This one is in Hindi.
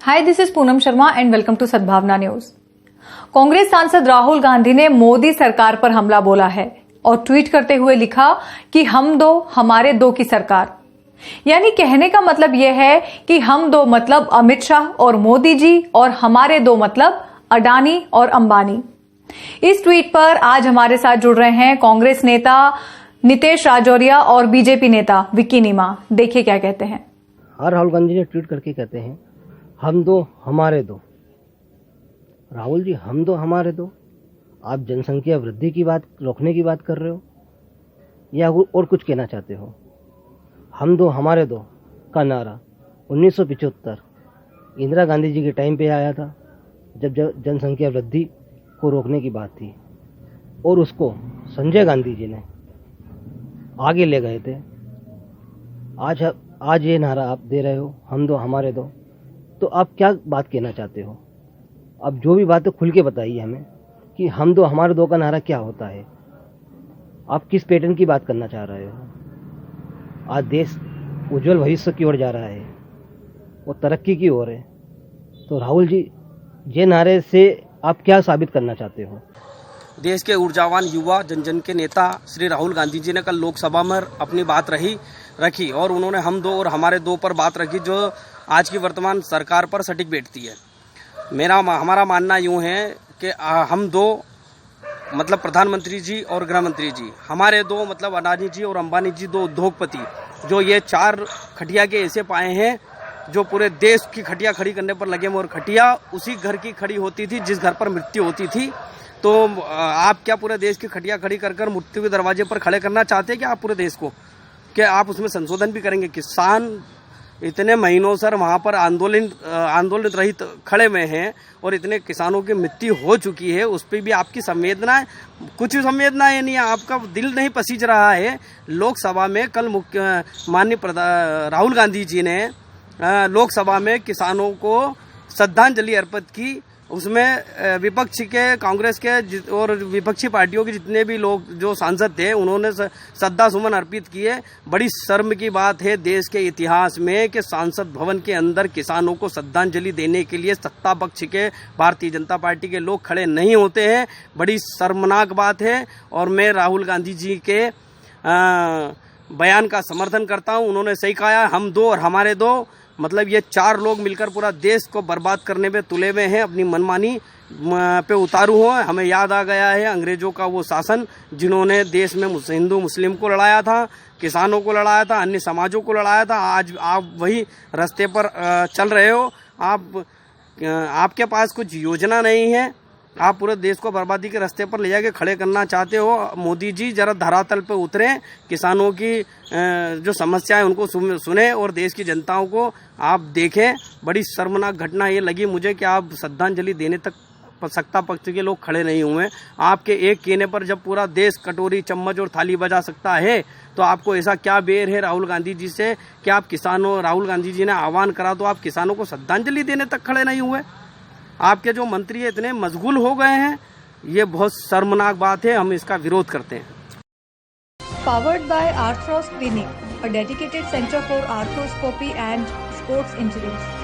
Hi, this is Poonam Sharma and welcome to Sadbhavana news. Congress सांसद राहुल गांधी ने मोदी सरकार पर हमला बोला है और ट्वीट करते हुए लिखा कि हम दो हमारे दो की सरकार। यानी कहने का मतलब यह है कि हम दो मतलब अमित शाह और मोदी जी और हमारे दो मतलब अडानी और अंबानी। इस ट्वीट पर आज हमारे साथ जुड़ रहे हैं कांग्रेस नेता नितेश राजौरिया और बीजेपी नेता विक्की नीमा। देखिए क्या कहते हैं। राहुल गांधी ने ट्वीट करके कहते हैं हम दो हमारे दो। राहुल जी, हम दो हमारे दो, आप जनसंख्या वृद्धि की बात रोकने की बात कर रहे हो या और कुछ कहना चाहते हो? हम दो हमारे दो का नारा 1975 इंदिरा गांधी जी के टाइम पे आया था, जब जनसंख्या वृद्धि को रोकने की बात थी और उसको संजय गांधी जी ने आगे ले गए थे। आज ये नारा आप दे रहे हो हम दो हमारे दो, तो आप क्या बात कहना चाहते हो? अब जो भी बात है खुल के बताइए हमें कि हम दो हमारे दो का नारा क्या होता है। आप किस पैटर्न की बात करना चाह रहे हो? आज देश उज्जवल भविष्य की ओर जा रहा है, वो तरक्की की ओर है। तो राहुल जी, ये नारे से आप क्या साबित करना चाहते हो? देश के ऊर्जावान युवा जन जन के नेता श्री राहुल गांधी जी ने कल लोकसभा में अपनी बात रखी और उन्होंने हम दो और हमारे दो पर बात रखी, जो आज की वर्तमान सरकार पर सटीक बैठती है। हमारा मानना यूँ है कि हम दो मतलब प्रधानमंत्री जी और गृह मंत्री जी, हमारे दो मतलब अडानी जी और अंबानी जी, दो उद्योगपति, जो ये चार खटिया के ऐसे पाए हैं जो पूरे देश की खटिया खड़ी करने पर लगे हैं। और खटिया उसी घर की खड़ी होती थी जिस घर पर मृत्यु होती थी। तो आप क्या पूरे देश की खटिया खड़ी कर मृत्यु के दरवाजे पर खड़े करना चाहते हैं कि आप पूरे देश को, क्या आप उसमें संशोधन भी करेंगे? किसान इतने महीनों सर वहाँ पर आंदोलन रहित खड़े हुए हैं और इतने किसानों की मृत्यु हो चुकी है, उस पर भी आपकी संवेदना, कुछ संवेदना नहीं है, आपका दिल नहीं पसीज रहा है। लोकसभा में कल माननीय राहुल गांधी जी ने लोकसभा में किसानों को श्रद्धांजलि अर्पित की। उसमें विपक्ष के, कांग्रेस के और विपक्षी पार्टियों के जितने भी लोग जो सांसद थे उन्होंने श्रद्धा सुमन अर्पित किए। बड़ी शर्म की बात है देश के इतिहास में कि सांसद भवन के अंदर किसानों को श्रद्धांजलि देने के लिए सत्ता पक्ष के भारतीय जनता पार्टी के लोग खड़े नहीं होते हैं। बड़ी शर्मनाक बात है और मैं राहुल गांधी जी के बयान का समर्थन करता हूं। उन्होंने सही कहा, हम दो और हमारे दो, मतलब ये चार लोग मिलकर पूरा देश को बर्बाद करने में तुले हुए हैं, अपनी मनमानी पे उतारू हो। हमें याद आ गया है अंग्रेजों का वो शासन जिन्होंने देश में हिंदू मुस्लिम को लड़ाया था, किसानों को लड़ाया था, अन्य समाजों को लड़ाया था। आज आप वही रास्ते पर चल रहे हो। आपके पास कुछ योजना नहीं है, आप पूरे देश को बर्बादी के रास्ते पर ले जाके खड़े करना चाहते हो। मोदी जी जरा धरातल पे उतरें, किसानों की जो समस्या है उनको सुने और देश की जनताओं को आप देखें। बड़ी शर्मनाक घटना ये लगी मुझे कि आप श्रद्धांजलि देने तक सत्ता पक्ष के लोग खड़े नहीं हुए। आपके एक कहने पर जब पूरा देश कटोरी चम्मच और थाली बजा सकता है, तो आपको ऐसा क्या बेर है राहुल गांधी जी से कि आप किसानों, राहुल गांधी जी ने आह्वान करा तो आप किसानों को श्रद्धांजलि देने तक खड़े नहीं हुए? आपके जो मंत्री इतने मशगूल हो गए हैं, ये बहुत शर्मनाक बात है, हम इसका विरोध करते हैं। Powered by Arthros Clinic, a dedicated center for arthroscopy and sports injuries.